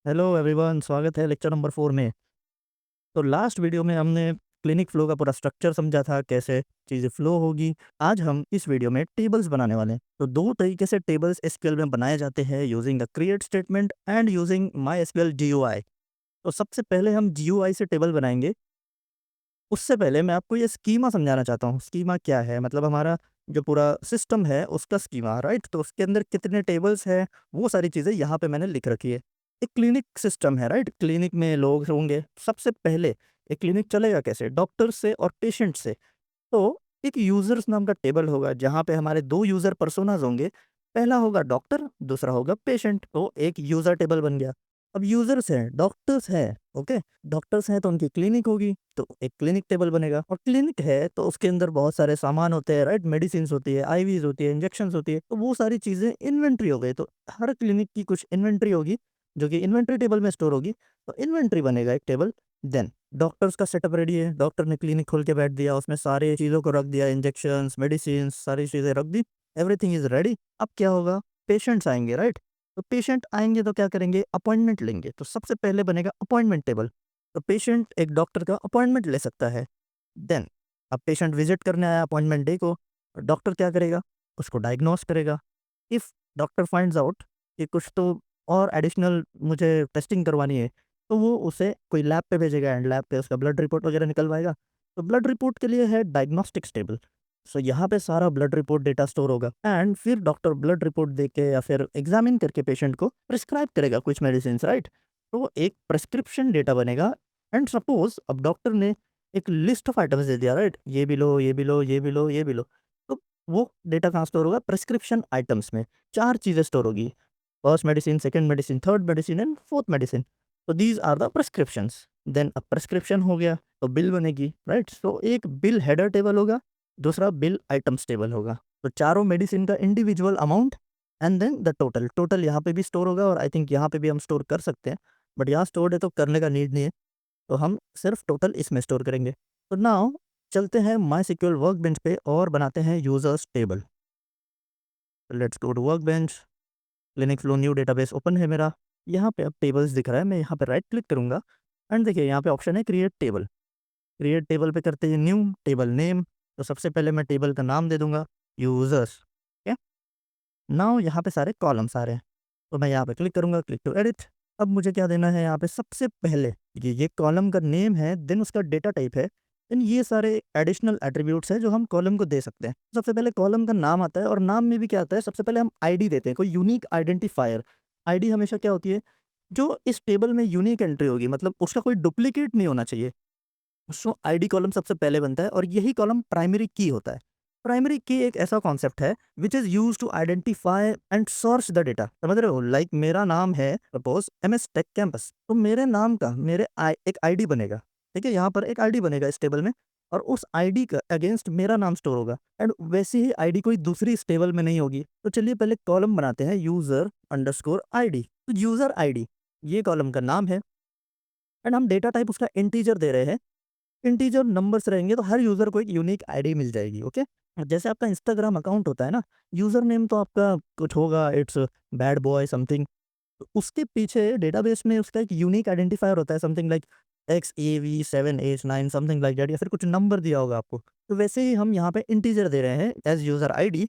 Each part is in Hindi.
हेलो एवरीवन, स्वागत है लेक्चर नंबर 4 में। तो लास्ट वीडियो में हमने क्लिनिक फ्लो का पूरा स्ट्रक्चर समझा था, कैसे चीज़ें फ्लो होगी। आज हम इस वीडियो में टेबल्स बनाने वाले हैं। तो 2 तरीके से टेबल्स एसक्यूएल में बनाए जाते हैं, using the create statement and using MySQL GUI. तो सबसे पहले हम जीयूआई से टेबल बनाएँगे। उससे पहले मैं आपको ये स्कीमा समझाना चाहता हूँ। स्कीमा क्या है? मतलब हमारा जो पूरा सिस्टम है उसका स्कीमा, राइट? तो उसके अंदर कितने टेबल्स हैं, वो सारी चीज़ें यहाँ पे मैंने लिख रखी है। एक क्लिनिक सिस्टम है, राइट? क्लिनिक में लोग होंगे। सबसे पहले एक क्लिनिक चलेगा कैसे? डॉक्टर से और पेशेंट से। तो एक यूज़र्स नाम का टेबल होगा जहाँ पे हमारे 2 यूज़र पर्सोनास होंगे। पहला होगा डॉक्टर, दूसरा होगा पेशेंट। तो एक यूज़र टेबल बन गया। अब यूज़र्स हैं, डॉक्टर्स हैं, ओके? डॉक्टर्स हैं तो उनकी क्लिनिक होगी, तो एक क्लिनिक टेबल बनेगा। और क्लिनिक है तो उसके अंदर बहुत सारे सामान होते हैं, राइट? मेडिसिन्स होती है, आईवीज़ होती है, इंजेक्शंस होती है, तो वो सारी चीज़ें इन्वेंटरी हो गई। तो हर क्लिनिक की कुछ इन्वेंटरी होगी, जो कि इन्वेंटरी टेबल में स्टोर होगी। तो इन्वेंटरी बनेगा एक टेबल। देन डॉक्टर्स का सेटअप रेडी है, डॉक्टर ने क्लिनिक खोल के बैठ दिया, उसमें सारी चीज़ों को रख दिया, इंजेक्शंस, मेडिसिन्स, सारी चीज़ें रख दी, एवरीथिंग इज़ रेडी। अब क्या होगा? पेशेंट्स आएँगे, राइट? तो पेशेंट आएँगे तो क्या करेंगे? अपॉइंटमेंट लेंगे, तो सबसे पहले बनेगा अपॉइंटमेंट टेबल। तो पेशेंट एक डॉक्टर का अपॉइंटमेंट ले सकता है। देन अब पेशेंट विज़िट करने आया अपॉइंटमेंट डे को, डॉक्टर क्या करेगा? उसको डायग्नोस करेगा। इफ डॉक्टर फाइंड्स आउट कि कुछ तो और एडिशनल मुझे टेस्टिंग करवानी है, तो वो उसे कोई लैब पे भेजेगा एंड लैब पे उसका ब्लड रिपोर्ट वगैरह निकलवाएगा। तो ब्लड रिपोर्ट के लिए है डायग्नोस्टिक्स टेबल। सो यहाँ पे सारा ब्लड रिपोर्ट डेटा स्टोर होगा एंड फिर डॉक्टर ब्लड रिपोर्ट देख के या फिर एग्जामिन करके पेशेंट को प्रिस्क्राइब करेगा कुछ मेडिसिन्स, राइट? तो एक प्रिस्क्रिप्शन डेटा बनेगा। एंड सपोज अब डॉक्टर ने एक लिस्ट ऑफ आइटम्स दे दिया, राइट? ये भी लो, ये भी लो, ये भी लो, ये भी लो। तो वो डेटा कहाँ स्टोर होगा? प्रिस्क्रिप्शन आइटम्स में। 4 चीज़ें स्टोर होगी। First medicine, second medicine, third medicine and fourth medicine. तो these are the prescriptions. Then अब प्रिस्क्रिप्शन हो गया तो बिल बनेगी, राइट? सो एक बिल हेडर टेबल होगा, दूसरा बिल आइटम्स टेबल होगा। तो चारों मेडिसिन का individual amount and then the total. Total यहाँ पे भी स्टोर होगा और आई थिंक यहाँ पे भी हम स्टोर कर सकते हैं। बट यहाँ स्टोर्ड है तो करने का नीड नहीं है। तो हम सिर्फ टोटल इसमें स्टोर करेंगे। तो नाउ चलते हैं मायसीक्वल वर्कबेंच पे और बनाते हैं users table. Let's go to workbench. Clinic flow new database open है मेरा। यहाँ पे अब टेबल्स दिख रहा है, मैं यहाँ पे राइट क्लिक करूँगा एंड देखिए यहाँ पे ऑप्शन है क्रिएट टेबल। क्रिएट टेबल पे करते हैं न्यू टेबल नेम। तो सबसे पहले मैं टेबल का नाम दे दूँगा यूजर्स। ठीक है? नाउ यहाँ पे सारे कॉलम्स आ रहे हैं। तो मैं यहाँ पे क्लिक करूँगा, क्लिक टू एडिट। अब मुझे क्या देना है यहाँ पे? सबसे पहले ये कॉलम का नेम है, देन उसका डेटा टाइप है, देन ये सारे एडिशनल एट्रीब्यूट्स हैं जो हम कॉलम को दे सकते हैं। सबसे पहले कॉलम का नाम आता है और नाम में भी क्या आता है? सबसे पहले हम आईडी देते हैं, कोई यूनिक आइडेंटिफायर। आईडी हमेशा क्या होती है? जो इस टेबल में यूनिक एंट्री होगी, मतलब उसका कोई डुप्लीकेट नहीं होना चाहिए। सो आईडी कॉलम सबसे पहले बनता है और यही कॉलम प्राइमरी की होता है। प्राइमरी की एक ऐसा कॉन्सेप्ट है which is used to identify and source the data. समझ रहे हो? लाइक मेरा नाम है सपोज़ एमएस टेक कैंपस, तो मेरे नाम का मेरे एक आईडी बनेगा। ठीक है? यहाँ पर एक आईडी बनेगा इस टेबल में और उस आईडी का अगेंस्ट मेरा नाम स्टोर होगा एंड वैसी ही आईडी कोई दूसरी इस टेबल में नहीं होगी। तो चलिए पहले कॉलम बनाते हैं यूज़र अंडरस्कोर आईडी। तो यूज़र आईडी ये कॉलम का नाम है एंड हम डेटा टाइप उसका इंटीजर दे रहे हैं। इंटीजर नंबर्स रहेंगे तो हर यूज़र को एक यूनिक आईडी मिल जाएगी, ओके? जैसे आपका इंस्टाग्राम अकाउंट होता है ना, यूज़र नेम तो आपका कुछ होगा, इट्स बैड बॉय समथिंग। तो उसके पीछे डेटाबेस में उसका एक यूनिक आइडेंटिफायर होता है, something like XAV7H9 something like that, या फिर कुछ नंबर दिया होगा आपको। तो वैसे ही हम यहाँ पे इंटीजर दे रहे हैं एज़ यूज़र आईडी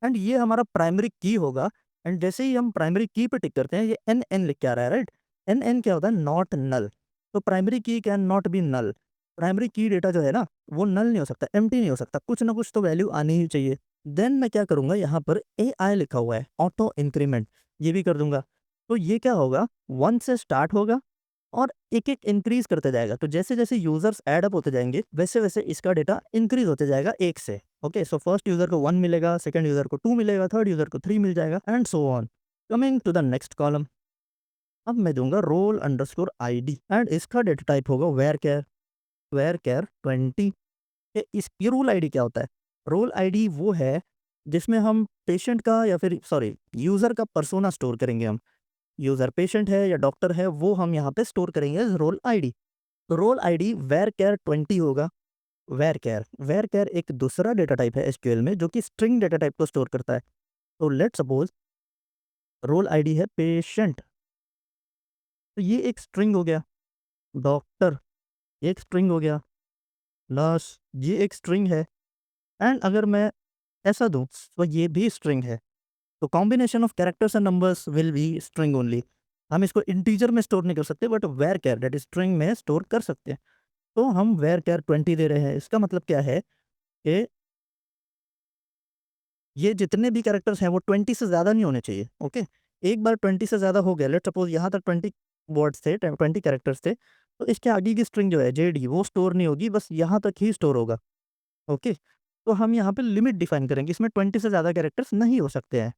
एंड ये हमारा प्राइमरी की होगा। एंड जैसे ही हम प्राइमरी की पे टिक करते हैं, ये NN लिख के आ रहा है, राइट? NN क्या होता है? Not null. तो primary key can not be null. Primary key data जो है ना, वो नल नहीं हो सकता, एम्प्टी नहीं हो सकता, कुछ ना कुछ तो वैल्यू आनी ही चाहिए। देन मैं क्या करूँगा, यहाँ पर AI लिखा हुआ है, ऑटो इंक्रीमेंट, ये भी कर दूँगा। तो ये क्या होगा? 1 से स्टार्ट होगा और एक-एक इंक्रीज़ करते जाएगा। तो जैसे-जैसे यूज़र्स ऐड अप होते जाएँगे, वैसे-वैसे इसका डेटा इंक्रीज़ होते जाएगा 1 से। ओके, सो फर्स्ट यूज़र को 1 मिलेगा, सेकंड यूज़र को 2 मिलेगा, थर्ड यूज़र को 3 मिल जाएगा and so on. Coming to the next column, अब मैं दूँगा रोल अंडरस्कोर आईडी एंड इसका डेटा टाइप होगा वेयर केयर 20। ये रोल आईडी क्या होता है? रोल आईडी वो है जिसमें हम पेशेंट का या फिर सॉरी यूज़र का पर्सोना स्टोर करेंगे हम। यूज़र पेशेंट है या डॉक्टर है, वो हम यहाँ पे स्टोर करेंगे एज़ रोल आईडी। तो रोल आईडी वेयर केयर 20 होगा। वेयर केयर एक दूसरा डेटा टाइप है एसक्यूएल में जो कि स्ट्रिंग डेटा टाइप को स्टोर करता है। तो लेट्स सपोज़ रोल आईडी है पेशेंट, तो ये एक स्ट्रिंग हो गया, डॉक्टर एक स्ट्रिंग हो गया, लास्ट ये एक स्ट्रिंग है, एंड अगर मैं ऐसा दूँ तो ये भी स्ट्रिंग है। तो combination of characters and numbers will be string only. हम इसको इंटीजर में स्टोर नहीं कर सकते, but varchar that is string में स्टोर कर सकते हैं। तो हम वेर कैर 20 दे रहे हैं। इसका मतलब क्या है कि ये जितने भी कैरेक्टर्स हैं वो 20 से ज़्यादा नहीं होने चाहिए। ओके, एक बार 20 से ज़्यादा हो गया, लेट्स सपोज यहाँ तक 20 वर्ड्स थे, 20 कैरेक्टर्स थे, तो इसके आगे की स्ट्रिंग जो है जेडी वो स्टोर नहीं होगी, बस यहाँ तक ही स्टोर होगा। ओके, तो हम यहाँ पे लिमिट डिफाइन करेंगे, इसमें 20 से ज़्यादा कैरेक्टर्स नहीं हो सकते हैं।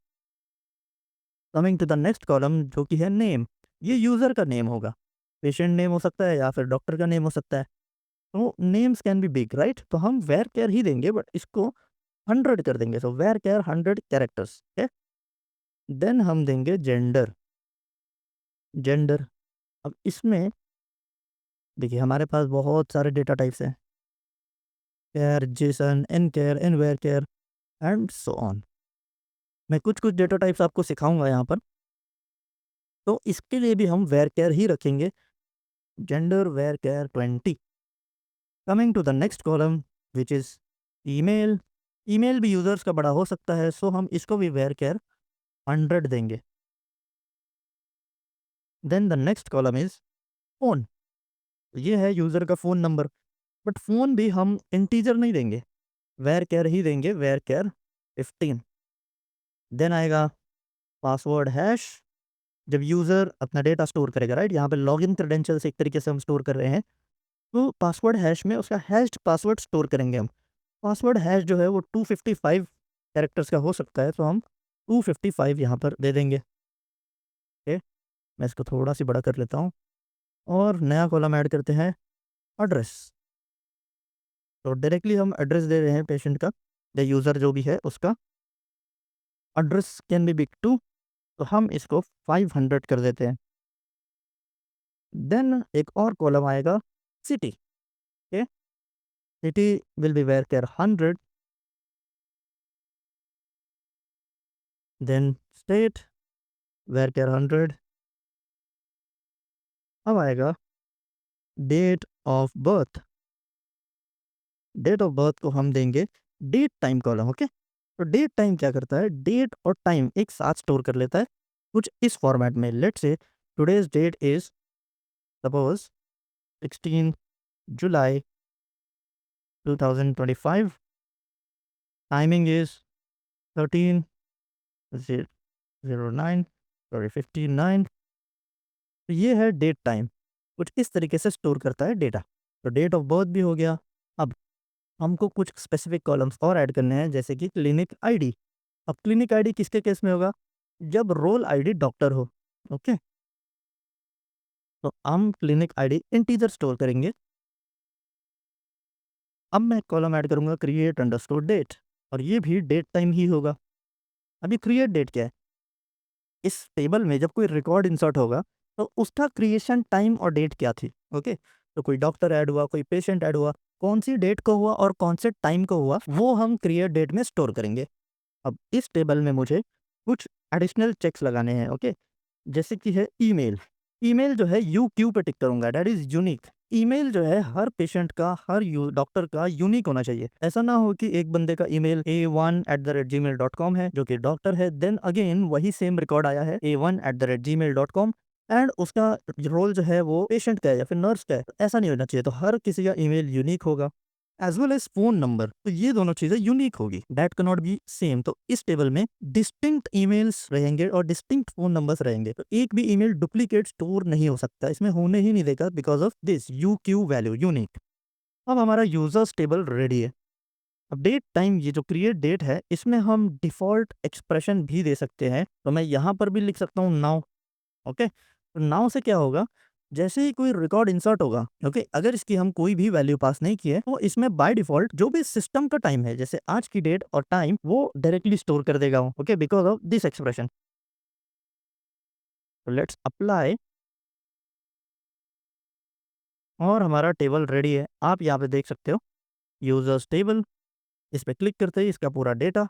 Coming to the next column जो कि है नेम, ये यूज़र का नेम होगा। पेशेंट नेम हो सकता है या फिर डॉक्टर का नेम हो सकता है। तो names can be big, right? तो हम वेर केयर ही देंगे, बट इसको 100 कर देंगे। So varchar 100 characters. Okay, then हम देंगे जेंडर। जेंडर, अब इसमें देखिए हमारे पास बहुत सारे डेटा टाइप्स हैं, char, JSON, nchar, nvarchar and so on. मैं कुछ कुछ डेटा टाइप्स आपको सिखाऊंगा यहाँ पर, तो इसके लिए भी हम वेर केयर ही रखेंगे। Gender varchar 20। Coming to the next column which is email. Email भी यूज़र्स का बड़ा हो सकता है, सो हम इसको भी वेर केयर 100 देंगे। Then the next column is phone. ये है यूज़र का फ़ोन नंबर, बट फ़ोन भी हम इंटीजर नहीं देंगे, वेर केयर ही देंगे, वेर केयर 15। देन आएगा पासवर्ड हैश। जब यूज़र अपना डेटा स्टोर करेगा, राइट, यहाँ पे लॉगिन क्रेडेंशियल्स एक तरीके से हम स्टोर कर रहे हैं, तो पासवर्ड हैश में उसका हैश्ड पासवर्ड स्टोर करेंगे हम। पासवर्ड हैश जो है वो 255 कैरेक्टर्स का हो सकता है, तो हम 255 यहाँ पर दे देंगे। ओके, मैं इसको थोड़ा सी बड़ा कर लेता हूँ और नया कॉलम ऐड करते हैं, एड्रेस। तो डायरेक्टली हम एड्रेस दे रहे हैं पेशेंट का या यूज़र जो भी है उसका। Address can be big too, तो हम इसको 500 कर देते हैं। देन एक और कॉलम आएगा, city. Okay, city will be varchar 100। Then state varchar 100। अब आएगा date of birth. Date of birth को हम देंगे डेट टाइम कॉलम। ओके, तो डेट टाइम क्या करता है, डेट और टाइम एक साथ स्टोर कर लेता है कुछ इस फॉर्मेट में। Let's say today's date is suppose 16 July 2025, timing is 13:09 sorry 59। तो ये है डेट टाइम, कुछ इस तरीके से स्टोर करता है डेटा। तो डेट ऑफ बर्थ भी हो गया। अब हमको कुछ स्पेसिफिक कॉलम्स और ऐड करने हैं, जैसे कि क्लिनिक आईडी। अब क्लिनिक आईडी किसके केस में होगा, जब रोल आईडी डॉक्टर हो। ओके, तो हम क्लिनिक आईडी इंटीजर स्टोर करेंगे। अब मैं कॉलम ऐड करूंगा क्रिएट अंडरस्कोर डेट, और ये भी डेट टाइम ही होगा। अभी क्रिएट डेट क्या है, इस टेबल में जब कोई रिकॉर्ड इंसर्ट होगा तो उसका क्रिएशन टाइम और डेट क्या थी। ओके, तो कोई डॉक्टर ऐड हुआ, कोई पेशेंट ऐड हुआ, कौन सी डेट को हुआ और कौन से टाइम को हुआ, वो हम क्रिएट डेट में स्टोर करेंगे। अब इस टेबल में मुझे कुछ एडिशनल चेक्स लगाने हैं। ओके, जैसे कि है ईमेल। ईमेल जो है यू क्यू पे टिक करूंगा, दैट इज यूनिक। ईमेल जो है हर पेशेंट का, हर डॉक्टर का यूनिक होना चाहिए। ऐसा ना हो कि एक बंदे का ईमेल a1@gmail.com है जो कि डॉक्टर है, देन अगेन वही सेम रिकॉर्ड आया है a1@gmail.com, एंड उसका रोल जो है वो पेशेंट का है या फिर नर्स का है। ऐसा नहीं होना चाहिए, तो हर किसी का ईमेल यूनिक होगा, as well as phone number. तो ये दोनों चीज़ें यूनिक होगी, that can not be same. तो इस टेबल में डिस्टिंक्ट ईमेल्स रहेंगे और डिस्टिंक्ट फ़ोन नंबर्स रहेंगे। तो एक भी ईमेल डुप्लीकेट स्टोर नहीं हो सकता, इसमें होने ही नहीं देगा, because of this unique value, unique. अब हमारा यूज़र्स टेबल रेडी है। अब डेट टाइम, ये जो क्रिएट डेट है, इसमें हम डिफ़ॉल्ट एक्सप्रेशन भी दे सकते हैं। तो मैं यहाँ पर भी लिख सकता हूँ नाउ। ओके, तो नाउ से क्या होगा, जैसे ही कोई रिकॉर्ड इंसर्ट होगा, ओके, अगर इसकी हम कोई भी वैल्यू पास नहीं किए तो इसमें बाय डिफॉल्ट जो भी सिस्टम का टाइम है, जैसे आज की डेट और टाइम, वो डायरेक्टली स्टोर कर देगा। Okay, because of this expression. तो लेट्स अप्लाई, और हमारा टेबल रेडी है। आप यहाँ पे देख सकते हो यूजर्स टेबल, इस पे क्लिक करते ही इसका पूरा डेटा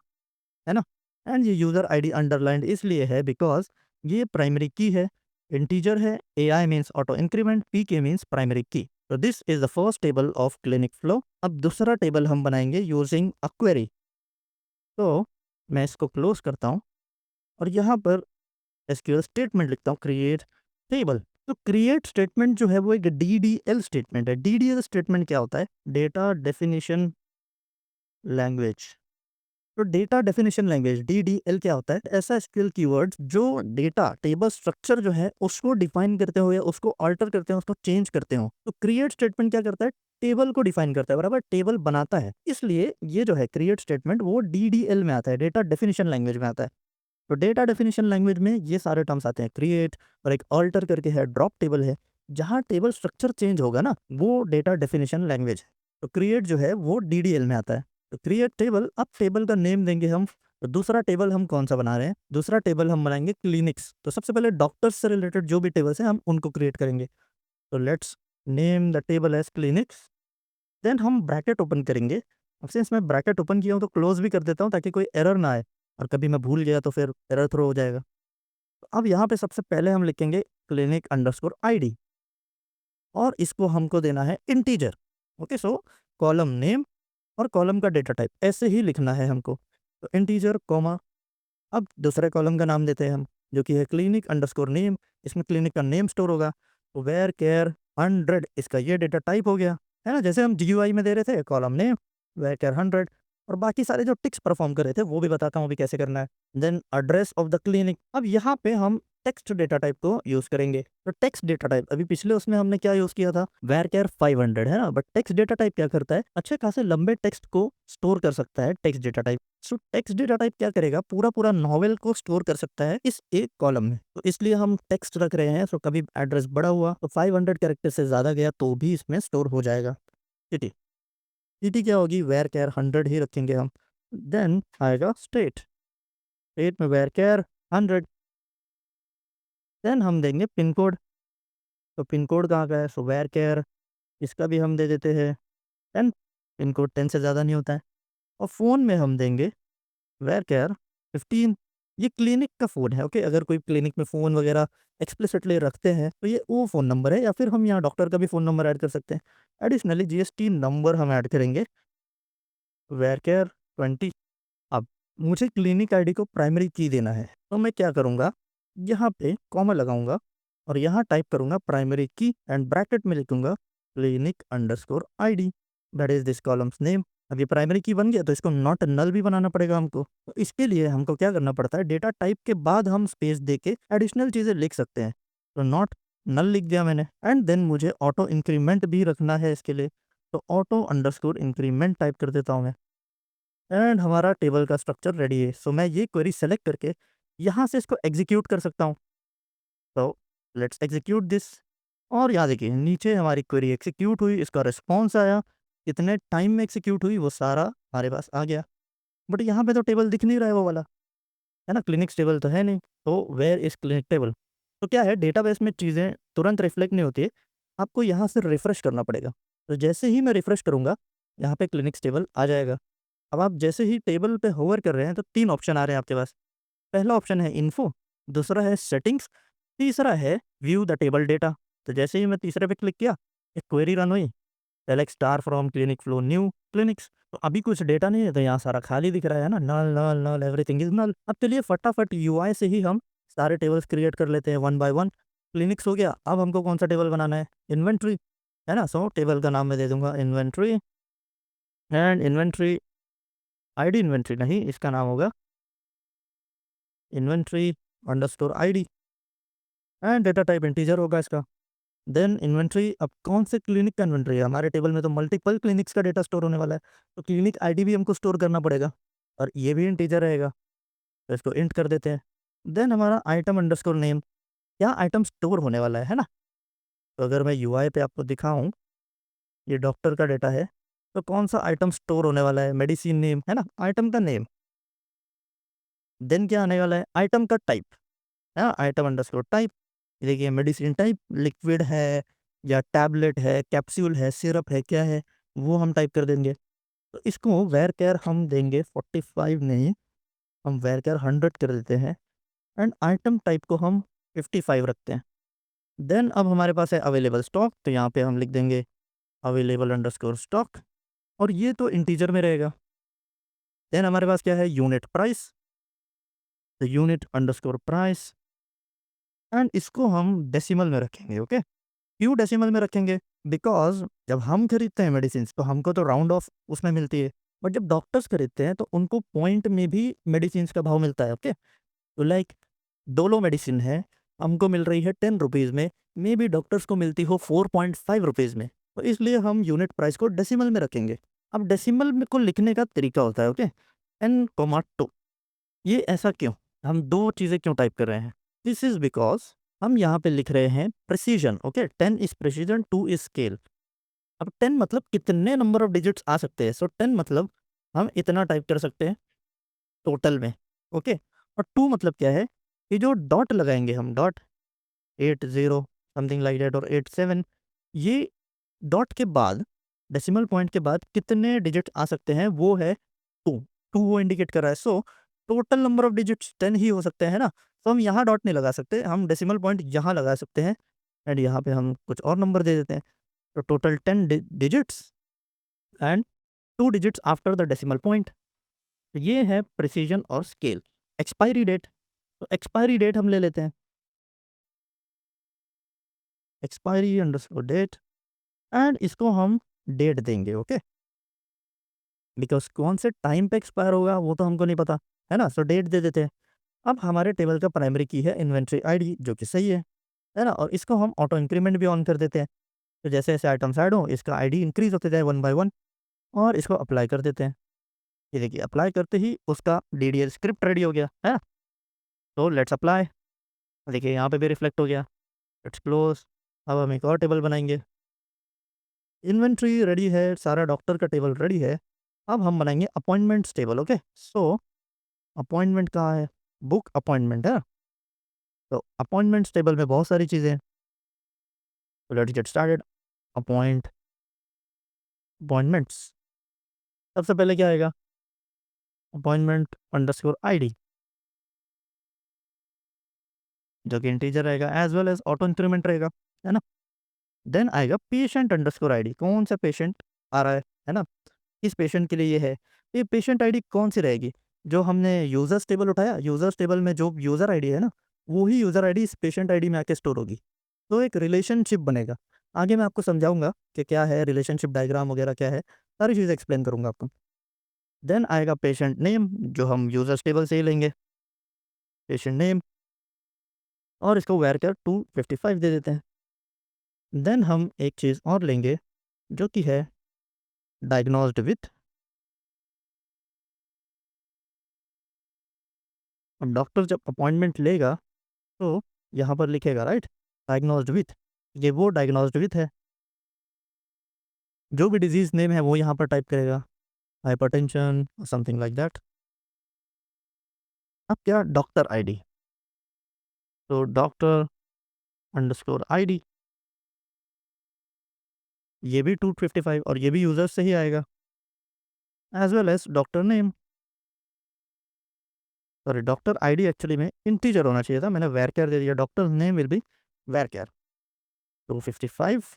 है ना। एंड ये यूजर आईडी अंडरलाइंड इसलिए है बिकॉज ये प्राइमरी की है, इंटीजर है, AI means auto increment, PK means primary की। तो this is the first table of clinic flow. अब दूसरा टेबल हम बनाएंगे यूजिंग अ क्वेरी। तो मैं इसको क्लोज करता हूँ और यहाँ पर एसक्यूएल स्टेटमेंट लिखता हूँ, क्रिएट टेबल। तो क्रिएट स्टेटमेंट जो है वो एक DDL स्टेटमेंट है। DDL स्टेटमेंट क्या होता है? Data definition language. तो डेटा डेफिनेशन लैंग्वेज DDL क्या होता है? ऐसा एसक्यूएल कीवर्ड जो डेटा टेबल स्ट्रक्चर जो है उसको डिफाइन करते हो या उसको अल्टर करते हो, उसको चेंज करते हो। तो क्रिएट स्टेटमेंट क्या करता है? टेबल को डिफाइन करता है, बराबर, टेबल बनाता है। इसलिए ये जो है क्रिएट स्टेटमेंट वो DDL में आता है, डेटा डेफिनेशन लैंग्वेज में आता है। तो डेटा डेफिनेशन लैंग्वेज में ये सारे टर्म्स आते हैं, क्रिएट और एक अल्टर करके है, ड्रॉप टेबल है। जहाँ टेबल स्ट्रक्चर चेंज होगा ना, वो डेटा डेफिनेशन लैंग्वेज है। तो क्रिएट जो है वो DDL में आता है। तो क्रिएट टेबल, अब टेबल का नेम देंगे हम। तो दूसरा टेबल हम कौन सा बना रहे हैं? दूसरा टेबल हम बनाएंगे क्लिनिक्स। तो सबसे पहले डॉक्टर्स से रिलेटेड जो भी टेबल्स हैं हम उनको क्रिएट करेंगे। तो let's name the table as clinics. Then हम ब्रैकेट ओपन करेंगे। अब सिंस मैं ब्रैकेट ओपन किया हूँ तो क्लोज भी कर देता हूँ ताकि कोई एरर ना आए, और कभी मैं भूल गया तो फिर एरर थ्रो हो जाएगा। तो अब यहाँ पे सबसे पहले हम लिखेंगे क्लिनिक अंडरस्कोर ID, और इसको हमको देना है इंटीजर। ओके, सो कॉलम नेम और कॉलम का डेटा टाइप ऐसे ही लिखना है हमको। तो इंटीजर कॉमा, अब दूसरे कॉलम का नाम देते हैं हम, जो कि है क्लिनिक अंडरस्कोर नेम। इसमें क्लिनिक का नेम स्टोर होगा। तो वेयर केयर 100, इसका ये डेटा टाइप हो गया, है ना, जैसे हम GUI में दे रहे थे, कॉलम नेम वेयर केयर 100। और बाकी सारे जो टिक्स परफॉर्म कर रहे थे वो भी बताता हूँ अभी कैसे करना है। Then address of the clinic. अब यहाँ पे हम टेक्स्ट डेटा टाइप को यूज करेंगे। तो टेक्स्ट डेटा टाइप, अभी पिछले उसमें हमने क्या यूज किया था? वेयर केयर 500, है ना। बट टेक्स्ट डेटा टाइप क्या करता है? अच्छे खासे लंबे टेक्स्ट को स्टोर कर सकता है टेक्स्ट डेटा टाइप। सो टेक्स्ट डेटा टाइप क्या करेगा? पूरा पूरा नॉवेल को स्टोर कर सकता है इस एक कॉलम में। तो इसलिए हम टेक्स्ट रख रहे हैं। सो कभी एड्रेस बड़ा हुआ तो 500 कैरेक्टर से ज्यादा गया तो भी इसमें स्टोर हो जाएगा। सिटी, सिटी क्या होगी? वेयर केयर 100 ही रखेंगे हम। देन आएगा स्टेट, स्टेट में वेयर केयर 100। देन हम देंगे पिन कोड। तो पिन कोड कहाँ का है? सो वेयर केयर, इसका भी हम दे देते हैं 10। पिन कोड 10 से ज़्यादा नहीं होता है। और फ़ोन में हम देंगे वेयर केयर 15। ये क्लिनिक का फ़ोन है, ओके। अगर कोई क्लिनिक में फ़ोन वगैरह एक्सप्लिसिटली रखते हैं तो ये वो फ़ोन नंबर है, या फिर हम यहाँ डॉक्टर का भी फ़ोन नंबर ऐड कर सकते हैं। एडिशनली GST नंबर हम ऐड करेंगे, वेयर केयर 20। अब मुझे क्लिनिक ID को प्राइमरी की देना है, तो मैं क्या करूँगा? यहाँ पे कॉमा लगाऊंगा और यहाँ टाइप करूँगा प्राइमरी की एंड ब्रैकेट में लिखूंगा clinic underscore ID, that is this columns name. अब ये प्राइमरी की बन गया तो इसको नॉट नल भी बनाना पड़ेगा हमको। तो इसके लिए हमको क्या करना पड़ता है? डेटा टाइप के बाद हम स्पेस दे के एडिशनल चीज़ें लिख सकते हैं। तो नॉट नल लिख दिया मैंने, एंड देन मुझे ऑटो इंक्रीमेंट भी रखना है इसके लिए। तो ऑटो अंडरस्कोर इंक्रीमेंट टाइप कर देता हूँ मैं, एंड हमारा टेबल का स्ट्रक्चर रेडी है। सो मैं ये क्वेरी सेलेक्ट करके यहाँ से इसको एग्जीक्यूट कर सकता हूँ। तो लेट्स एग्जीक्यूट दिस। और यहाँ देखिए नीचे हमारी क्वेरी एग्जीक्यूट हुई, इसका रिस्पॉन्स आया, कितने टाइम में एग्जीक्यूट हुई वो सारा हमारे पास आ गया। बट यहाँ पे तो टेबल दिख नहीं रहा है वो वाला, है ना, क्लिनिक्स टेबल तो है नहीं। तो वेयर इज क्लिनिक टेबल? तो क्या है, डेटाबेस में चीज़ें तुरंत रिफ्लेक्ट नहीं होती है, आपको यहाँ से रिफ्रेश करना पड़ेगा। तो जैसे ही मैं रिफ्रेश करूँगा यहाँ पे क्लिनिक्स टेबल आ जाएगा। अब आप जैसे ही टेबल पे होवर कर रहे हैं तो 3 ऑप्शन आ रहे हैं आपके पास। पहला ऑप्शन है इन्फो, दूसरा है सेटिंग्स, तीसरा है व्यू द टेबल डेटा। तो जैसे ही मैं तीसरे पे क्लिक किया, एक क्वेरी रन हुई, select star from clinic flow new clinics. तो अभी कुछ डेटा नहीं है तो यहाँ सारा खाली दिख रहा है ना, नल नल नल एवरीथिंग इज नल। अब चलिए फटाफट UI से ही हम सारे टेबल्स क्रिएट कर लेते हैं वन बाय वन। क्लिनिक्स हो गया, अब हमको कौन सा टेबल बनाना है? इन्वेंट्री, है ना। सो टेबल का नाम मैं दे दूंगा inventory, and inventory ID, inventory नहीं, इसका नाम होगा inventory underscore ID, and data type integer होगा इसका। देन इन्वेंट्री, अब कौन से क्लिनिक का इन्वेंट्री है? हमारे टेबल में तो मल्टीपल क्लिनिक्स का डेटा स्टोर होने वाला है, तो क्लिनिक ID भी हमको स्टोर करना पड़ेगा, और ये भी इंटीजर रहेगा। तो इसको इंट कर देते हैं। देन हमारा आइटम अंडरस्कोर नेम, क्या आइटम स्टोर होने वाला है ना। तो अगर मैं UI पे आपको दिखाऊं, ये डॉक्टर का डेटा है, तो कौन सा आइटम स्टोर होने वाला है? मेडिसिन नेम, है ना, आइटम का नेम। देन क्या आने वाला है? आइटम का टाइप, है ना, आइटम अंडरस्कोर टाइप। देखिए मेडिसिन टाइप लिक्विड है या टैबलेट है, कैप्सूल है, सिरप है, क्या है वो हम टाइप कर देंगे। तो इसको वेयर केयर हम देंगे 45 नहीं, हम वेयर केयर 100 कर देते हैं, एंड आइटम टाइप को हम 55 रखते हैं। देन अब हमारे पास है अवेलेबल स्टॉक, तो यहाँ पे हम लिख देंगे अवेलेबल अंडरस्कोर स्टॉक, और ये तो इंटीजर में रहेगा। देन हमारे पास क्या है, यूनिट प्राइस, तो यूनिट अंडरस्कोर प्राइस, एंड इसको हम डेसिमल में रखेंगे। ओके, क्यों डेसिमल में रखेंगे? बिकॉज जब हम खरीदते हैं मेडिसिन तो हमको तो राउंड ऑफ उसमें मिलती है, बट जब डॉक्टर्स खरीदते हैं तो उनको पॉइंट में भी मेडिसिन का भाव मिलता है। ओके, तो लाइक डोलो मेडिसिन है, हमको मिल रही है 10 रुपीज़ में, मे बी डॉक्टर्स को मिलती हो 4.5 रुपीज़ में, तो इसलिए हम यूनिट प्राइस को डेसिमल में रखेंगे। अब डेसिमल में को लिखने का तरीका होता है, ओके, n,2। ये ऐसा क्यों, हम दो चीज़ें क्यों टाइप कर रहे हैं? दिस इज बिकॉज हम यहाँ पे लिख रहे हैं precision. Okay, 10 is precision, 2 is scale. अब 10 मतलब कितने नंबर ऑफ डिजिट्स आ सकते हैं, सो 10 मतलब हम इतना टाइप कर सकते हैं टोटल में। ओके, और 2 मतलब क्या है, कि जो डॉट लगाएंगे हम, डॉट 80 समथिंग लाइक दैट और 87, ये डॉट के बाद, डेसिमल पॉइंट के बाद कितने डिजिट आ सकते हैं, वो है 2। 2 वो इंडिकेट कर रहा है, so total number of digits 10 ही हो सकते हैं ना, तो हम यहाँ डॉट नहीं लगा सकते, हम डेसिमल पॉइंट यहाँ लगा सकते हैं, एंड यहाँ पे हम कुछ और नंबर दे देते हैं। तो total 10 digits and 2 digits after the decimal point. ये है प्रिसीजन और स्केल। एक्सपायरी डेट, तो एक्सपायरी डेट हम ले लेते हैं, एक्सपायरी अंडरस्कोर डेट, एंड इसको हम डेट देंगे। ओके, बिकॉज कौन से टाइम पे एक्सपायर होगा वो तो हमको नहीं पता, है ना, सो डेट दे देते हैं। अब हमारे टेबल का प्राइमरी की है इन्वेंट्री आईडी, जो कि सही है ना, और इसको हम ऑटो इंक्रीमेंट भी ऑन कर देते हैं, तो जैसे जैसे आइटम्स ऐड हो इसका आईडी इंक्रीज होते जाए 1 बाय 1, और इसको अप्लाई कर देते हैं। ये देखिए, अप्लाई करते ही उसका डीडीएल स्क्रिप्ट रेडी हो गया है ना, तो लेट्स अप्लाई। देखिए यहाँ पे भी रिफ्लेक्ट हो गया, लेट्स क्लोज। अब हम एक और टेबल बनाएंगे, इन्वेंट्री रेडी है, सारा डॉक्टर का टेबल रेडी है। अब हम बनाएंगे अपॉइंटमेंट्स टेबल। ओके, सो अपॉइंटमेंट कहाँ है, बुक अपॉइंटमेंट है, तो अपॉइंटमेंट्स टेबल में बहुत सारी चीज़ें हैं, तो let's get started. Appoint appointments, सबसे पहले क्या आएगा, अपॉइंटमेंट अंडरस्कोर आईडी, जो कि इंटीजर रहेगा, as well as auto increment रहेगा, है ना। देन आएगा पेशेंट अंडरस्कोर आईडी, कौन सा पेशेंट आ रहा है ना, इस पेशेंट के लिए ये है। ये पेशेंट आईडी कौन सी रहेगी, जो हमने यूजर्स टेबल उठाया, यूजर्स टेबल में जो यूज़र आईडी है ना, वही यूज़र आईडी इस पेशेंट आईडी में आके स्टोर होगी, तो एक रिलेशनशिप बनेगा। आगे मैं आपको समझाऊंगा कि क्या है रिलेशनशिप डायग्राम वगैरह क्या है, सारी चीज़ें एक्सप्लेन करूंगा आपको। देन आएगा पेशेंट नेम, जो हम यूजर्स टेबल से ही लेंगे, पेशेंट नेम, और इसको वेर कर 255 दे देते हैं। देन हम एक चीज़ और लेंगे, जो कि है डायग्नोज्ड विथ। अब डॉक्टर जब अपॉइंटमेंट लेगा तो यहाँ पर लिखेगा, राइट, डायग्नोज्ड विथ, ये वो डायग्नोज्ड विथ है, जो भी डिजीज़ नेम है वो यहाँ पर टाइप करेगा, हाइपरटेंशन समथिंग लाइक दैट। अब क्या, डॉक्टर आईडी, तो डॉक्टर अंडरस्कोर आईडी, ये भी 255 और ये भी यूजर्स से ही आएगा, as well as doctor name. Sorry, doctor ID actually में इंटीजर होना चाहिए था, मैंने वेर केयर दे दिया, doctor name will be varchar 255।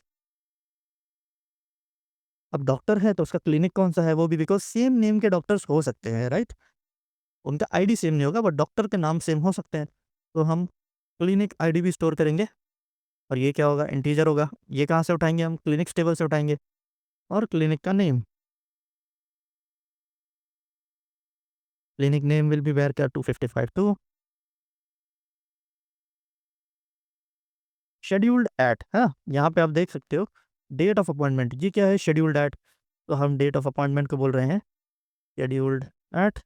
अब डॉक्टर है तो उसका क्लिनिक कौन सा है वो भी, बिकॉज सेम नेम के डॉक्टर्स हो सकते हैं, राइट, उनका आईडी सेम नहीं होगा बट डॉक्टर के नाम सेम हो सकते हैं, तो हम क्लिनिक आईडी भी स्टोर करेंगे, और ये क्या होगा, इंटीजर होगा। ये कहाँ से उठाएंगे, हम क्लिनिक्स टेबल से उठाएंगे, और क्लिनिक का name, clinic name will be varchar 255 to scheduled eight, हाँ, यहाँ पे आप देख सकते हो डेट ऑफ अपॉइंटमेंट, ये क्या है, शेड्यूल्ड एट, तो हम डेट ऑफ अपॉइंटमेंट को बोल रहे हैं शेड्यूल्ड एट,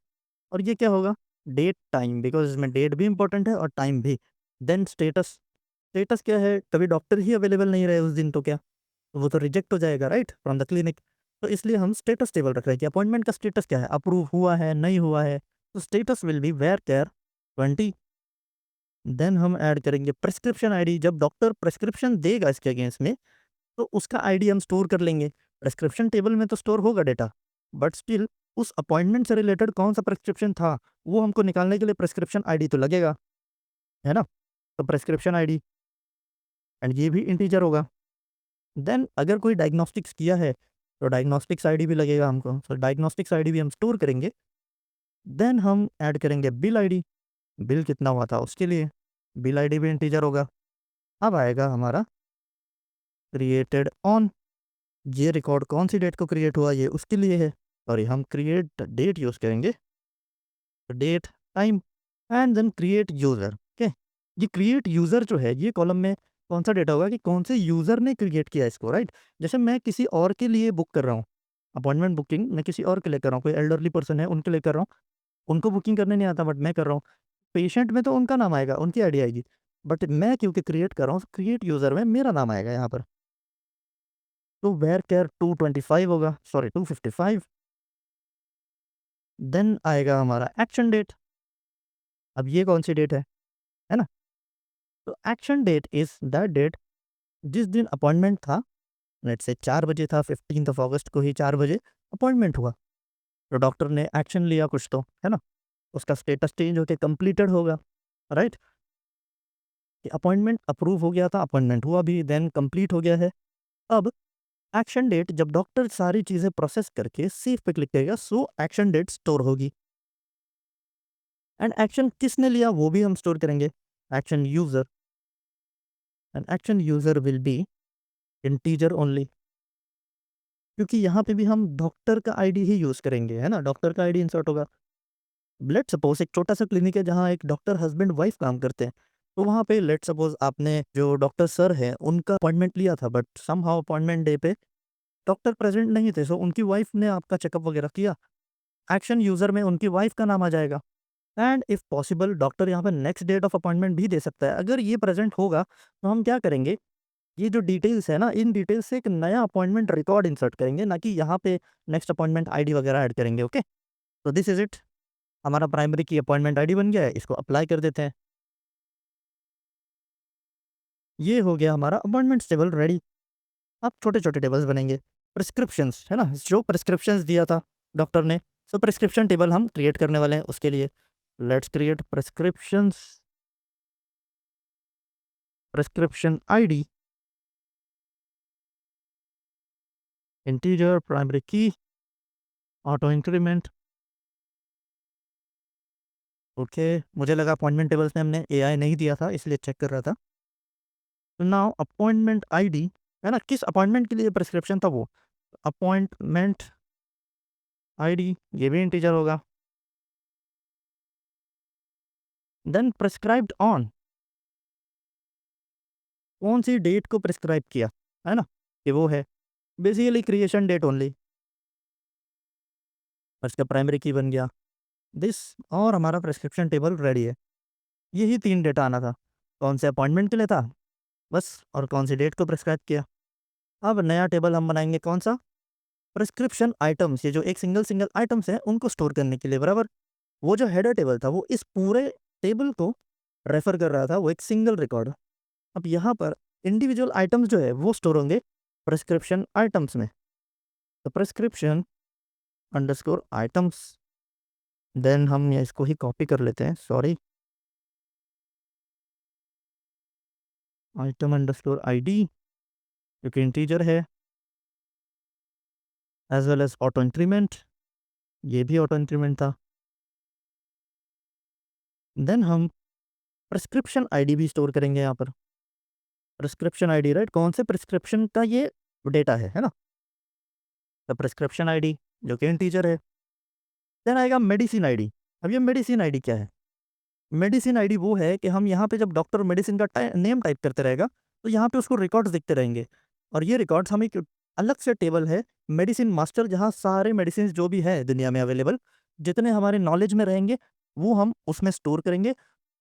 और ये क्या होगा, डेट टाइम, बिकॉज इसमें डेट भी इंपॉर्टेंट है और टाइम भी। देन स्टेटस, स्टेटस क्या है, कभी डॉक्टर ही अवेलेबल नहीं रहे उस दिन तो क्या, तो वो तो रिजेक्ट हो जाएगा, राइट, फ्रॉम द क्लिनिक, तो इसलिए हम स्टेटस टेबल रख रहे हैं कि अपॉइंटमेंट का स्टेटस क्या है, अप्रूव हुआ है नहीं हुआ है, तो status will be varchar 20। Then हम ऐड करेंगे प्रेस्क्रिप्शन आईडी, जब डॉक्टर प्रेस्क्रिप्शन देगा इसके अगेंस्ट में तो उसका आईडी हम स्टोर कर लेंगे। प्रेस्क्रिप्शन टेबल में तो स्टोर होगा डेटा, बट स्टिल उस अपॉइंटमेंट से रिलेटेड कौन सा प्रेस्क्रिप्शन था वो हमको निकालने के लिए प्रेस्क्रिप्शन आईडी तो लगेगा, है ना, तो प्रेस्क्रिप्शन आईडी, एंड ये भी इंटीजर होगा। देन अगर कोई डायग्नोस्टिक्स किया है तो डायग्नोस्टिक्स आईडी भी लगेगा हमको, सो डायग्नोस्टिक्स आईडी भी हम स्टोर करेंगे। देन हम ऐड करेंगे बिल आईडी, बिल कितना हुआ था उसके लिए, बिल आईडी भी इंटीजर होगा। अब आएगा हमारा क्रिएटेड ऑन, ये रिकॉर्ड कौन सी डेट को क्रिएट हुआ ये उसके लिए है, सॉरी हम क्रिएट डेट यूज़ करेंगे, date time and then create user. Okay, ये क्रिएट यूज़र जो है ये कॉलम में कौन सा डेटा होगा कि कौन से यूज़र ने क्रिएट किया इसको, राइट। जैसे मैं किसी और के लिए बुक कर रहा हूँ, अपॉइंटमेंट बुकिंग मैं किसी और के लिए कर रहा हूँ, कोई एल्डरली पर्सन है उनके लिए कर रहा हूँ, उनको बुकिंग करने नहीं आता बट मैं कर रहा हूँ। पेशेंट में तो उनका नाम आएगा, उनकी आईडी आएगी, बट मैं क्योंकि क्रिएट कर रहा हूँ क्रिएट यूज़र में मेरा नाम आएगा यहाँ पर। तो वेयर केयर 225 होगा, सॉरी 255। देन आएगा हमारा एक्शन डेट। अब ये कौन सी डेट है ना? तो action date is that date जिस दिन अपॉइंटमेंट था, लेट्स से 4 बजे था, 15th ऑफ अगस्त को ही 4 बजे अपॉइंटमेंट हुआ। तो डॉक्टर ने एक्शन लिया कुछ तो, है ना? उसका स्टेटस चेंज होके कंप्लीटेड होगा, राइट? कि अपॉइंटमेंट अप्रूव हो गया था, अपॉइंटमेंट हुआ भी, देन कंप्लीट हो गया है। अब एक्शन डेट जब डॉक्टर सारी चीज़ें प्रोसेस करके सेव पे क्लिक करेगा, सो एक्शन डेट स्टोर होगी। एंड एक्शन किसने लिया वो भी हम स्टोर करेंगे, action user, and action user will be integer only, क्योंकि यहाँ पे भी हम डॉक्टर का आईडी ही यूज़ करेंगे, है ना? डॉक्टर का आईडी इंसर्ट होगा। लेट्स सपोज़ एक छोटा-सा क्लिनिक है जहाँ एक डॉक्टर हस्बैंड वाइफ काम करते हैं। तो वहाँ पे लेट्स सपोज़ आपने जो डॉक्टर सर हैं उनका अपॉइंटमेंट लिया था, बट समहाउ अपॉइंटमेंट डे पे डॉक्टर प्रेज़ेंट नहीं थे, सो उनकी वाइफ ने आपका चेकअप वगैरह किया। एक्शन यूज़र में उनकी वाइफ का नाम आ जाएगा। एंड इफ पॉसिबल डॉक्टर यहाँ पे नेक्स्ट डेट ऑफ अपॉइंटमेंट भी दे सकता है। अगर ये प्रेज़ेंट होगा तो हम क्या करेंगे, ये जो डिटेल्स है ना, इन डिटेल्स से एक नया अपॉइंटमेंट रिकॉर्ड इंसर्ट करेंगे, ना कि यहाँ पे नेक्स्ट अपॉइंटमेंट आईडी वगैरह ऐड करेंगे। ओके, तो दिस इज़ इट, हमारा प्राइमरी की अपॉइंटमेंट आईडी बन गया है, इसको अप्लाई कर देते हैं। ये हो गया हमारा अपॉइंटमेंट्स टेबल रेडी। अब छोटे-छोटे टेबल्स बनेंगे। प्रिस्क्रिप्शंस, है ना? जो प्रिस्क्रिप्शंस दिया था डॉक्टर ने, सो प्रिस्क्रिप्शन टेबल हम क्रिएट करने वाले हैं उसके लिए। Let's create prescriptions, prescription ID, integer, primary की, ऑटो इंक्रीमेंट। ओके, मुझे लगा अपॉइंटमेंट टेबल्स में हमने एआई नहीं दिया था इसलिए चेक कर रहा था। तो नाउ अपॉइंटमेंट आईडी, है ना? किस अपॉइंटमेंट के लिए प्रिस्क्रिप्शन था वो, अपॉइंटमेंट आईडी ये भी इंटीजर होगा। देन प्रिस्क्राइब्ड ऑन, कौन सी डेट को प्रिस्क्राइब किया, है ना? कि वो है बेसिकली क्रिएशन डेट ओनली, और इसका प्राइमरी की बन गया दिस, और हमारा प्रिस्क्रिप्शन टेबल रेडी है। यही 3 डेटा आना था, कौन से अपॉइंटमेंट के लिए था बस, और कौन सी डेट को प्रिस्क्राइब किया। अब नया टेबल हम बनाएंगे कौन सा, प्रिस्क्रिप्शन आइटम्स, ये जो एक सिंगल सिंगल आइटम्स हैं उनको स्टोर करने के लिए, बराबर। वो जो हेडर टेबल था वो इस पूरे टेबल को रेफर कर रहा था, वो एक सिंगल रिकॉर्ड। अब यहाँ पर इंडिविजुअल आइटम्स जो है वो स्टोर होंगे प्रिस्क्रिप्शन आइटम्स में, तो प्रिस्क्रिप्शन अंडरस्कोर आइटम्स, देन हम ये इसको ही कॉपी कर लेते हैं, सॉरी, आइटम अंडरस्कोर आईडी क्योंकि इंटीजर है, as well as auto increment, ये भी ऑटो इंक्रीमेंट था। देन हम प्रिस्क्रिप्शन आईडी भी स्टोर करेंगे यहाँ पर, प्रिस्क्रिप्शन आईडी, राइट, कौन से प्रिस्क्रिप्शन का ये डेटा है ना? तो प्रिस्क्रिप्शन आईडी जो कि इंटीजर है। देन आएगा मेडिसिन आईडी। अब ये मेडिसिन आईडी क्या है? मेडिसिन आईडी वो है कि हम यहाँ पे जब डॉक्टर मेडिसिन का नेम टाइप करते रहेगा तो यहाँ पे उसको रिकॉर्ड्स दिखते रहेंगे, और ये रिकॉर्ड्स हम एक अलग से टेबल है मेडिसिन मास्टर, जहाँ सारे मेडिसिन जो भी है दुनिया में अवेलेबल, जितने हमारे नॉलेज में रहेंगे वो हम उसमें स्टोर करेंगे,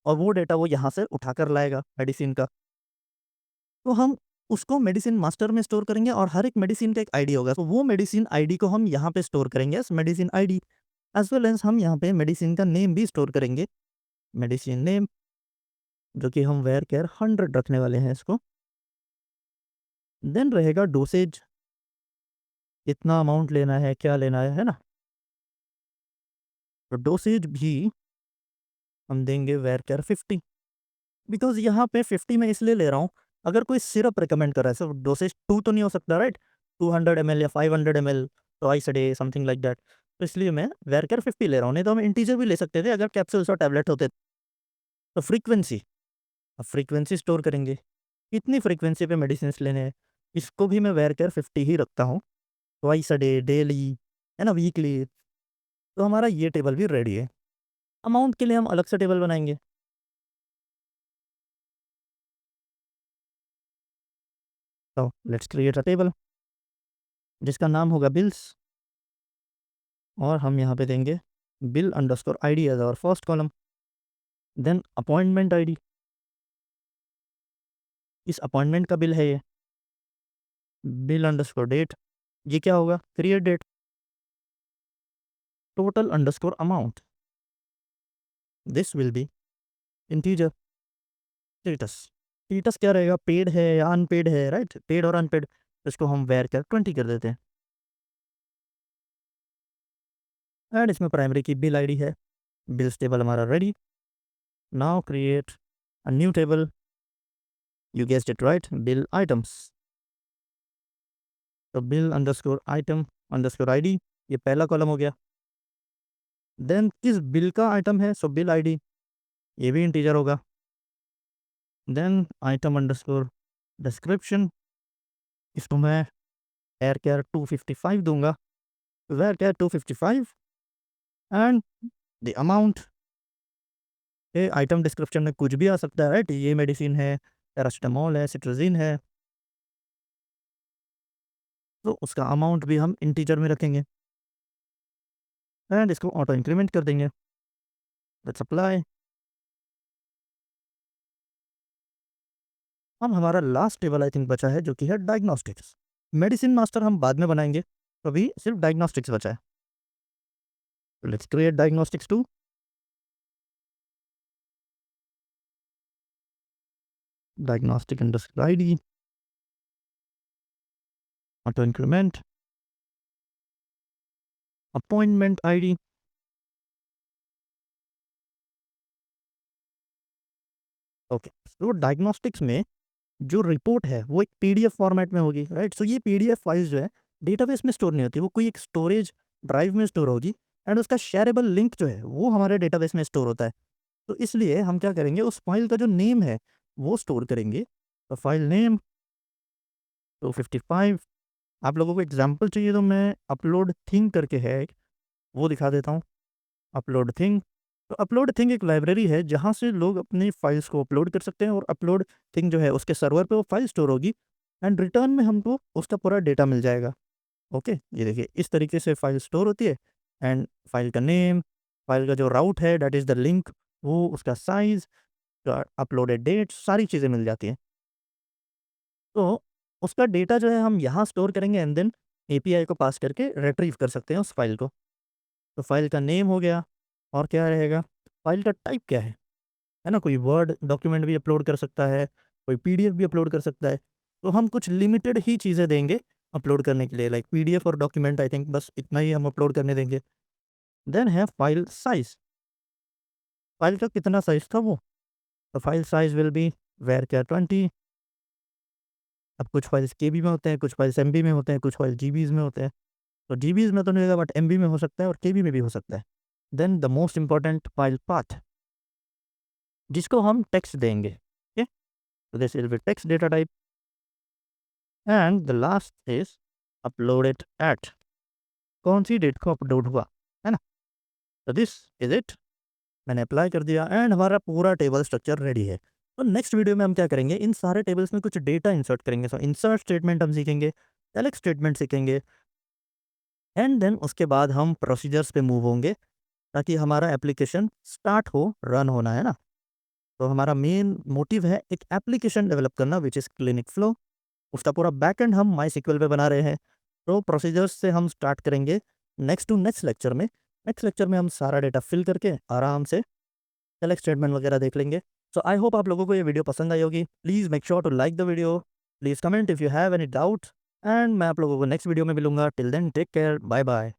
और वो डेटा वो यहाँ से उठा कर लाएगा मेडिसिन का। तो हम उसको मेडिसिन मास्टर में स्टोर करेंगे, और हर एक मेडिसिन का एक आईडी होगा, तो वो मेडिसिन आईडी को हम यहाँ पे स्टोर करेंगे as medicine ID, as well as हम यहाँ पे मेडिसिन का नेम भी स्टोर करेंगे, मेडिसिन नेम, जो कि हम वेयर केयर 100 रखने वाले हैं इसको। देन रहेगा डोसेज, कितना अमाउंट लेना है, क्या लेना है ना? तो डोसेज भी हम देंगे वेयर केयर 50, बिकॉज़ यहाँ पे 50 मैं इसलिए ले रहा हूँ अगर कोई सिरप रिकमेंड कर रहा है, सो डोसेज 2 तो नहीं हो सकता, राइट? 200 ml या 500 ml twice a day, something like that. तो इसलिए मैं वेरकेयर 50 ले रहा हूँ, नहीं तो हम इंटीजर भी ले सकते थे अगर कैप्सूल्स और टैबलेट होते। तो फ्रीक्वेंसी, अब फ्रीक्वेंसी स्टोर करेंगे, कितनी फ्रीक्वेंसी पे मेडिसिन लेने हैं, इसको भी मैं वेरकेयर 50 ही रखता हूँ। ट्वाइस अ डे, डेली, है ना, वीकली। तो हमारा ये टेबल भी रेडी है। अमाउंट के लिए हम अलग से टेबल बनाएंगे। तो लेट्स क्रिएट अ टेबल जिसका नाम होगा बिल्स, और हम यहाँ पे देंगे bill underscore ID as our first column. Then appointment ID, इस अपॉइंटमेंट का बिल है ये। बिल अंडरस्कोर डेट, ये क्या होगा, create date. Total underscore amount, this will be integer. Status, status क्या रहेगा, पेड है या अनपेड है, राइट? पेड और अनपेड, इसको हम वेर कर 20 कर देते हैं। एंड इसमें प्राइमरी की बिल आईडी है। बिल्स टेबल हमारा ready. Now create a new table, you guessed it right, bill items. तो bill underscore item underscore ID, ये पहला कॉलम हो गया। देन किस बिल का आइटम है, सो बिल आईडी, ये भी इंटीजर होगा। देन आइटम अंडरस्कोर डिस्क्रिप्शन, इसको मैं वेयर केयर 255 दूंगा, varchar 255। And the amount, ये आइटम डिस्क्रिप्शन में कुछ भी आ सकता है, राइट? ये मेडिसिन है, पैरासिटामोल है, सिट्रोजिन है, तो उसका अमाउंट भी हम इंटीजर में रखेंगे। एंड इसको ऑटो इंक्रीमेंट कर देंगे। Let's apply. अब हमारा लास्ट टेबल आई थिंक बचा है, जो कि है डायग्नोस्टिक्स। मेडिसिन मास्टर हम बाद में बनाएंगे, तो अभी सिर्फ डायग्नोस्टिक्स बचा है। Let's create diagnostics 2। Diagnostic underscore ID, auto increment, appointment ID. Okay, तो डायग्नोस्टिक्स में जो रिपोर्ट है वो एक पीडीएफ फॉर्मेट में होगी, राइट? सो ये पीडीएफ फाइल्स जो है डेटाबेस में स्टोर नहीं होती, वो कोई एक स्टोरेज ड्राइव में स्टोर होगी। एंड उसका शेयरेबल लिंक जो है वो हमारे डेटाबेस में स्टोर होता है। तो इसलिए हम क्या करेंगे, उस फाइल का जो नेम है वो स्टोर करेंगे। तो फाइल नेम 255। आप लोगों को एग्जाम्पल चाहिए तो मैं अपलोड थिंग करके है एक, वो दिखा देता हूँ। अपलोड थिंग, तो अपलोड थिंग एक लाइब्रेरी है जहाँ से लोग अपनी फाइल्स को अपलोड कर सकते हैं, और अपलोड थिंग जो है उसके सर्वर पे वो फाइल स्टोर होगी। एंड रिटर्न में हमको उसका पूरा डेटा मिल जाएगा। ओके, ये देखिए इस तरीके से फाइल स्टोर होती है। एंड फाइल का नेम, फाइल का जो राउट है दैट इज़ द लिंक, वो उसका साइज़, अपलोडेड डेट, सारी चीज़ें मिल जाती हैं। तो उसका डेटा जो है हम यहाँ स्टोर करेंगे, एंड देन एपीआई को पास करके रिट्रीव कर सकते हैं उस फाइल को। तो फाइल का नेम हो गया, और क्या रहेगा, फाइल का टाइप क्या है ना? कोई वर्ड डॉक्यूमेंट भी अपलोड कर सकता है, कोई पीडीएफ भी अपलोड कर सकता है। तो हम कुछ लिमिटेड ही चीज़ें देंगे अपलोड करने के लिए, लाइक पीडीएफ और डॉक्यूमेंट, आई थिंक बस इतना ही हम अपलोड करने देंगे। देन है फाइल साइज़, फाइल का कितना साइज़ था वो। तो file size will be varchar 20। अब कुछ फाइल्स केबी में होते हैं, कुछ फाइल्स एमबी में होते हैं, कुछ फाइल जीबीज़ में होते हैं। तो जीबीज़ में तो नहीं होगा, बट एमबी में हो सकता है और केबी में भी हो सकता है। Then the most important file path, जिसको हम टेक्स्ट देंगे। ओके, तो this will be text data type. And the last is uploaded at, कौन सी डेट को अपलोड हुआ, है ना? तो दिस इज इट, मैंने अप्लाई कर दिया एंड हमारा पूरा टेबल स्ट्रक्चर रेडी है। तो नेक्स्ट वीडियो में हम क्या करेंगे, इन सारे टेबल्स में कुछ डेटा इंसर्ट करेंगे। सो इंसर्ट स्टेटमेंट हम सीखेंगे, सेलेक्ट स्टेटमेंट सीखेंगे, एंड देन उसके बाद हम प्रोसीजर्स पे मूव होंगे, ताकि हमारा एप्लीकेशन स्टार्ट हो, रन होना है ना। तो हमारा मेन मोटिव है एक एप्लीकेशन डेवलप करना, विच इज़ क्लिनिक फ्लो। उसका पूरा बैकएंड हम माईएसक्यूएल पे बना रहे हैं। तो प्रोसीजर्स से हम स्टार्ट करेंगे नेक्स्ट टू नेक्स्ट लेक्चर में। नेक्स्ट लेक्चर में हम सारा डेटा फिल करके आराम से सेलेक्ट स्टेटमेंट वगैरह देख लेंगे। सो आई होप आप लोगों को ये वीडियो पसंद आई होगी। Please make sure to like the video, please comment if you have any doubt, and मैं आप लोगों को नेक्स्ट वीडियो में मिलूंगा। Till then take care, bye bye.